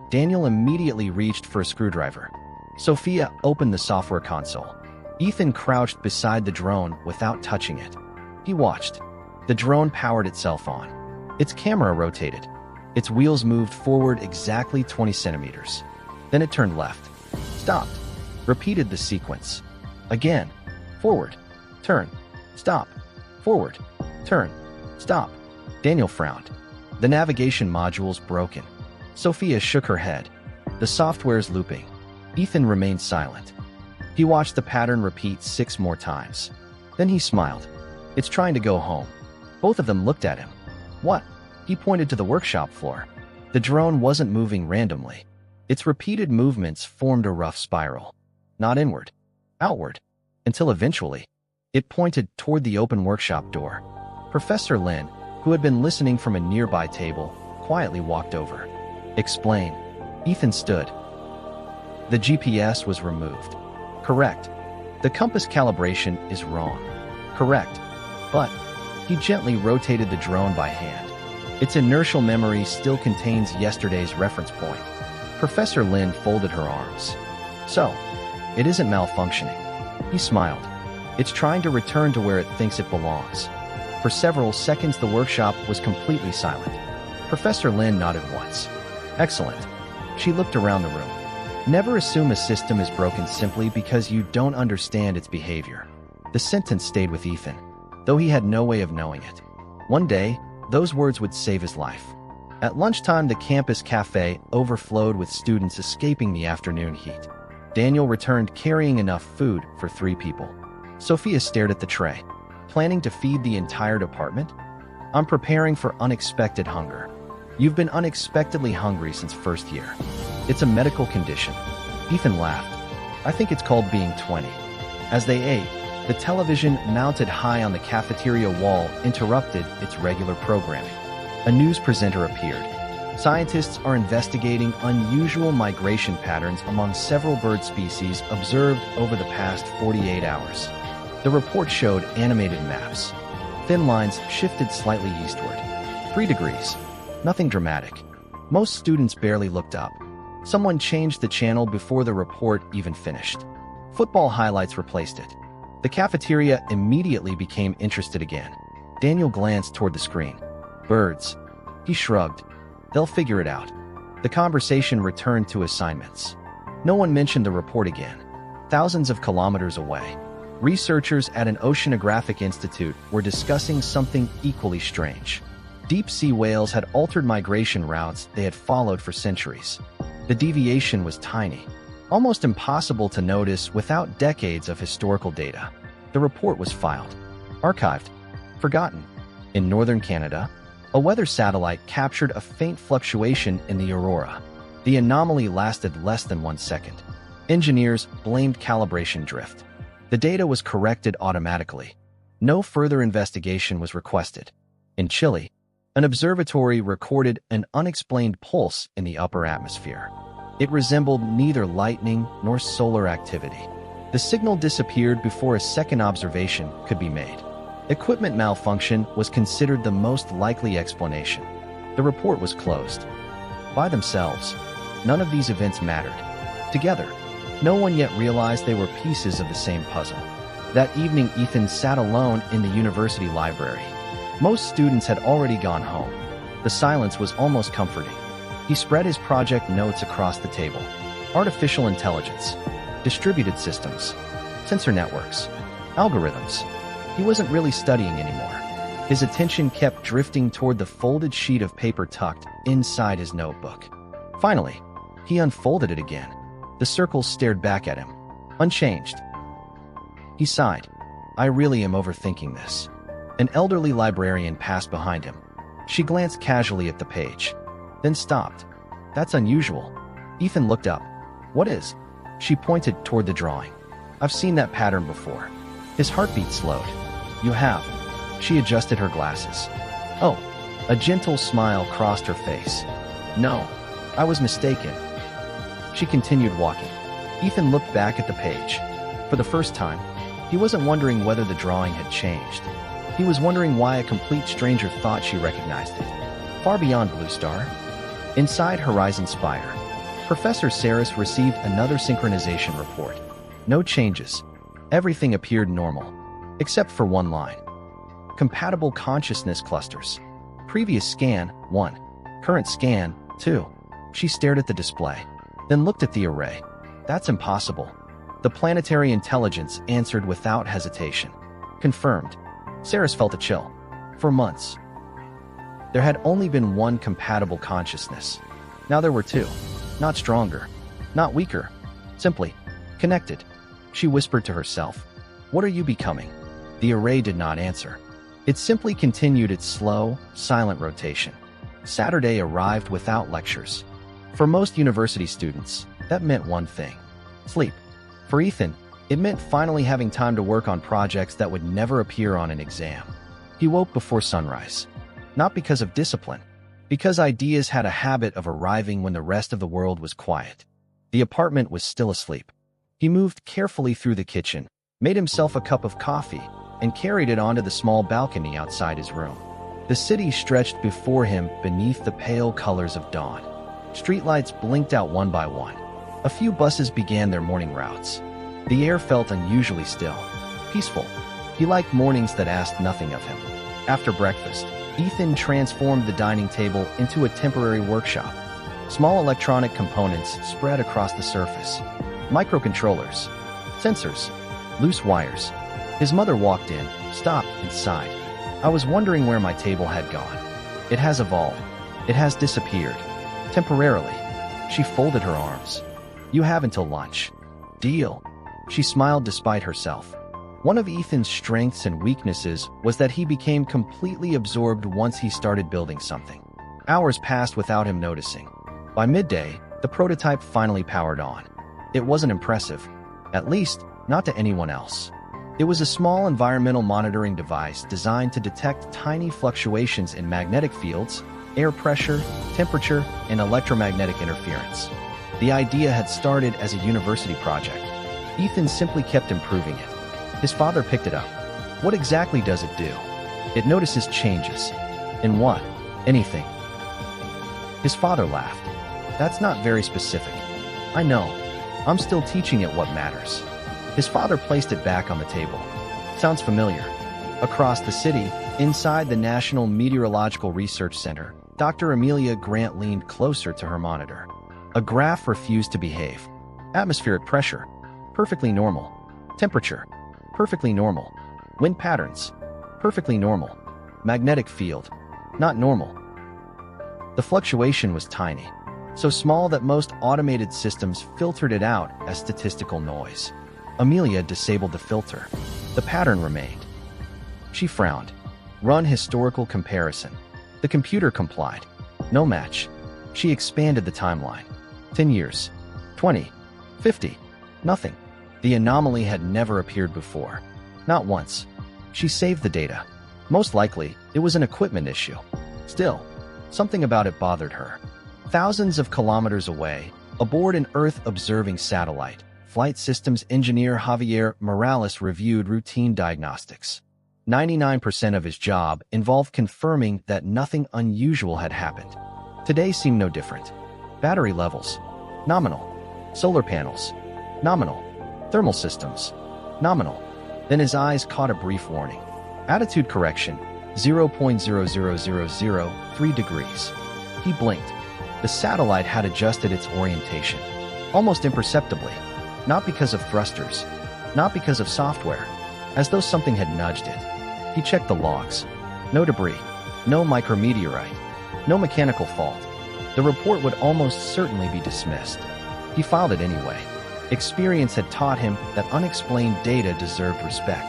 Daniel immediately reached for a screwdriver. Sophia opened the software console. Ethan crouched beside the drone without touching it. He watched. The drone powered itself on. Its camera rotated. Its wheels moved forward exactly 20 centimeters. Then it turned left. Stopped. Repeated the sequence. Again. Forward. Turn. Stop. Forward. Turn. Stop. Daniel frowned. The navigation module's broken. Sophia shook her head. The software's looping. Ethan remained silent. He watched the pattern repeat 6 more times. Then he smiled. It's trying to go home. Both of them looked at him. What? He pointed to the workshop floor. The drone wasn't moving randomly. Its repeated movements formed a rough spiral. Not inward. Outward. Until eventually, it pointed toward the open workshop door. Professor Lin, who had been listening from a nearby table, quietly walked over. Explain. Ethan stood. The GPS was removed. Correct. The compass calibration is wrong. Correct. But he gently rotated the drone by hand. Its inertial memory still contains yesterday's reference point. Professor Lin folded her arms. So, it isn't malfunctioning. He smiled. It's trying to return to where it thinks it belongs. For several seconds, the workshop was completely silent. Professor Lin nodded once. Excellent. She looked around the room. Never assume a system is broken simply because you don't understand its behavior. The sentence stayed with Ethan, though he had no way of knowing it. One day, those words would save his life. At lunchtime, the campus cafe overflowed with students escaping the afternoon heat. Daniel returned carrying enough food for 3 people. Sophia stared at the tray. Planning to feed the entire department? I'm preparing for unexpected hunger. You've been unexpectedly hungry since first year. It's a medical condition. Ethan laughed. I think it's called being 20. As they ate, the television mounted high on the cafeteria wall interrupted its regular programming. A news presenter appeared. Scientists are investigating unusual migration patterns among several bird species observed over the past 48 hours. The report showed animated maps. Thin lines shifted slightly eastward. 3 degrees. Nothing dramatic. Most students barely looked up. Someone changed the channel before the report even finished. Football highlights replaced it. The cafeteria immediately became interested again. Daniel glanced toward the screen. Birds. He shrugged. They'll figure it out. The conversation returned to assignments. No one mentioned the report again. Thousands of kilometers away, researchers at an oceanographic institute were discussing something equally strange. Deep-sea whales had altered migration routes they had followed for centuries. The deviation was tiny, almost impossible to notice without decades of historical data. The report was filed, archived, forgotten. In northern Canada, a weather satellite captured a faint fluctuation in the aurora. The anomaly lasted less than 1 second. Engineers blamed calibration drift. The data was corrected automatically. No further investigation was requested. In Chile, an observatory recorded an unexplained pulse in the upper atmosphere. It resembled neither lightning nor solar activity. The signal disappeared before a second observation could be made. Equipment malfunction was considered the most likely explanation. The report was closed. By themselves, none of these events mattered. Together, no one yet realized they were pieces of the same puzzle. That evening, Ethan sat alone in the university library. Most students had already gone home. The silence was almost comforting. He spread his project notes across the table. Artificial intelligence, distributed systems, sensor networks, algorithms. He wasn't really studying anymore. His attention kept drifting toward the folded sheet of paper tucked inside his notebook. Finally, he unfolded it again. The circles stared back at him, unchanged. He sighed. I really am overthinking this. An elderly librarian passed behind him. She glanced casually at the page, then stopped. That's unusual. Ethan looked up. What is? She pointed toward the drawing. I've seen that pattern before. His heartbeat slowed. You have. She adjusted her glasses. Oh, a gentle smile crossed her face. No, I was mistaken. She continued walking. Ethan looked back at the page. For the first time, he wasn't wondering whether the drawing had changed. He was wondering why a complete stranger thought she recognized it. Far beyond Blue Star, inside Horizon Spire, Professor Saris received another synchronization report. No changes. Everything appeared normal, except for one line. Compatible consciousness clusters. Previous scan, 1. Current scan, 2. She stared at the display, then looked at the array. That's impossible. The planetary intelligence answered without hesitation. Confirmed. Saris felt a chill. For months, there had only been one compatible consciousness. Now there were 2. Not stronger, not weaker, simply connected. She whispered to herself, "What are you becoming?" The array did not answer. It simply continued its slow, silent rotation. Saturday arrived without lectures. For most university students, that meant one thing: sleep. For Ethan, it meant finally having time to work on projects that would never appear on an exam. He woke before sunrise. Not because of discipline, because ideas had a habit of arriving when the rest of the world was quiet. The apartment was still asleep. He moved carefully through the kitchen, made himself a cup of coffee, and carried it onto the small balcony outside his room. The city stretched before him beneath the pale colors of dawn. Streetlights blinked out one by one. A few buses began their morning routes. The air felt unusually still, peaceful. He liked mornings that asked nothing of him. After breakfast, Ethan transformed the dining table into a temporary workshop. Small electronic components spread across the surface. Microcontrollers, sensors, loose wires. His mother walked in, stopped, and sighed. I was wondering where my table had gone. It has evolved. It has disappeared. Temporarily. She folded her arms. You have until lunch. Deal. She smiled despite herself. One of Ethan's strengths and weaknesses was that he became completely absorbed once he started building something. Hours passed without him noticing. By midday, the prototype finally powered on. It wasn't impressive, at least not to anyone else. It was a small environmental monitoring device designed to detect tiny fluctuations in magnetic fields, air pressure, temperature, and electromagnetic interference. The idea had started as a university project. Ethan simply kept improving it. His father picked it up. What exactly does it do? It notices changes. In what? Anything. His father laughed. That's not very specific. I know. I'm still teaching it what matters. His father placed it back on the table. Sounds familiar. Across the city, inside the National Meteorological Research Center, Dr. Amelia Grant leaned closer to her monitor. A graph refused to behave. Atmospheric pressure, perfectly normal. Temperature, perfectly normal. Wind patterns, perfectly normal. Magnetic field, not normal. The fluctuation was tiny, so small that most automated systems filtered it out as statistical noise. Amelia disabled the filter. The pattern remained. She frowned. Run historical comparison. The computer complied. No match. She expanded the timeline. 10 years. 20. 50. Nothing. The anomaly had never appeared before. Not once. She saved the data. Most likely, it was an equipment issue. Still, something about it bothered her. Thousands of kilometers away, aboard an Earth-observing satellite, Flight Systems engineer Javier Morales reviewed routine diagnostics. 99% of his job involved confirming that nothing unusual had happened. Today seemed no different. Battery levels, nominal. Solar panels, nominal. Thermal systems, nominal. Then his eyes caught a brief warning. Attitude correction, 0.00003 degrees. He blinked. The satellite had adjusted its orientation, almost imperceptibly, not because of thrusters, not because of software, as though something had nudged it. He checked the logs. No debris, no micrometeorite, no mechanical fault. The report would almost certainly be dismissed. He filed it anyway. Experience had taught him that unexplained data deserved respect.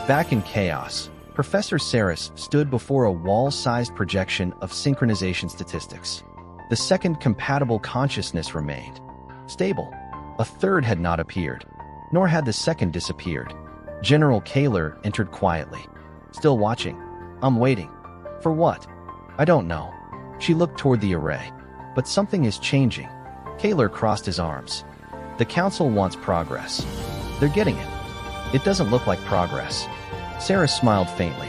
Back in chaos, Professor Saris stood before a wall-sized projection of synchronization statistics. The second compatible consciousness remained. Stable. A third had not appeared, nor had the second disappeared. General Kaler entered quietly. Still watching. I'm waiting. For what? I don't know. She looked toward the array. But something is changing. Kaler crossed his arms. The council wants progress. They're getting it. It doesn't look like progress. Sarah smiled faintly.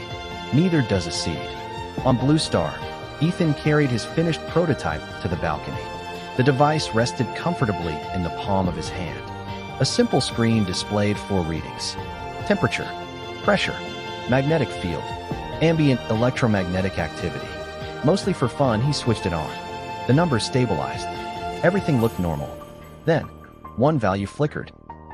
Neither does a seed. On Blue Star, Ethan carried his finished prototype to the balcony. The device rested comfortably in the palm of his hand. A simple screen displayed 4 readings. Temperature, pressure, magnetic field, ambient electromagnetic activity. Mostly for fun, he switched it on. The numbers stabilized. Everything looked normal. Then, one value flickered.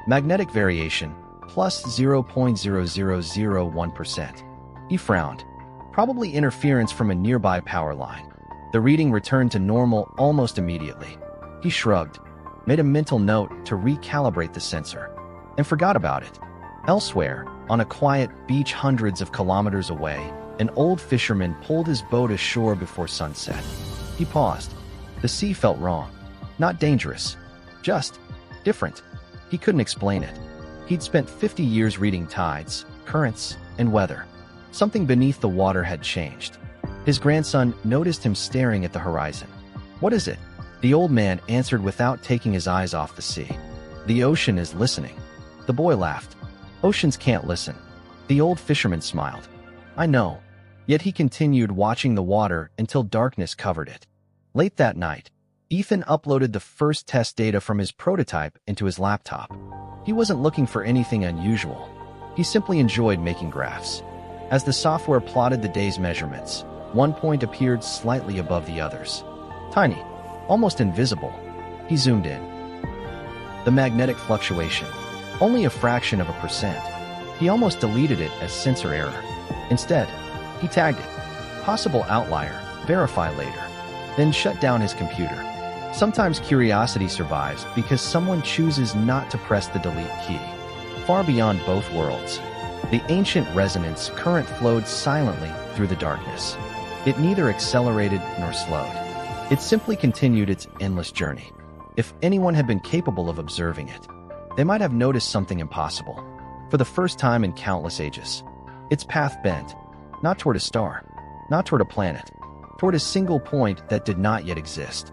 Magnetic variation, plus 0.0001%. He frowned. Probably interference from a nearby power line. The reading returned to normal almost immediately. He shrugged, made a mental note to recalibrate the sensor, and forgot about it. Elsewhere, on a quiet beach hundreds of kilometers away, an old fisherman pulled his boat ashore before sunset. He paused. The sea felt wrong. Not dangerous. Just different. He couldn't explain it. He'd spent 50 years reading tides, currents, and weather. Something beneath the water had changed. His grandson noticed him staring at the horizon. What is it? The old man answered without taking his eyes off the sea. The ocean is listening. The boy laughed. Oceans can't listen. The old fisherman smiled. I know. Yet he continued watching the water until darkness covered it. Late that night, Ethan uploaded the first test data from his prototype into his laptop. He wasn't looking for anything unusual. He simply enjoyed making graphs. As the software plotted the day's measurements, one point appeared slightly above the others. Tiny. almost invisible. He zoomed in. The magnetic fluctuation, only a fraction of a percent. He almost deleted it as sensor error. Instead, he tagged it, possible outlier, verify later, then shut down his computer. Sometimes curiosity survives because someone chooses not to press the delete key. Far beyond both worlds, the ancient resonance current flowed silently through the darkness. It neither accelerated nor slowed. It simply continued its endless journey. If anyone had been capable of observing it, they might have noticed something impossible. For the first time in countless ages, its path bent, not toward a star, not toward a planet, toward a single point that did not yet exist.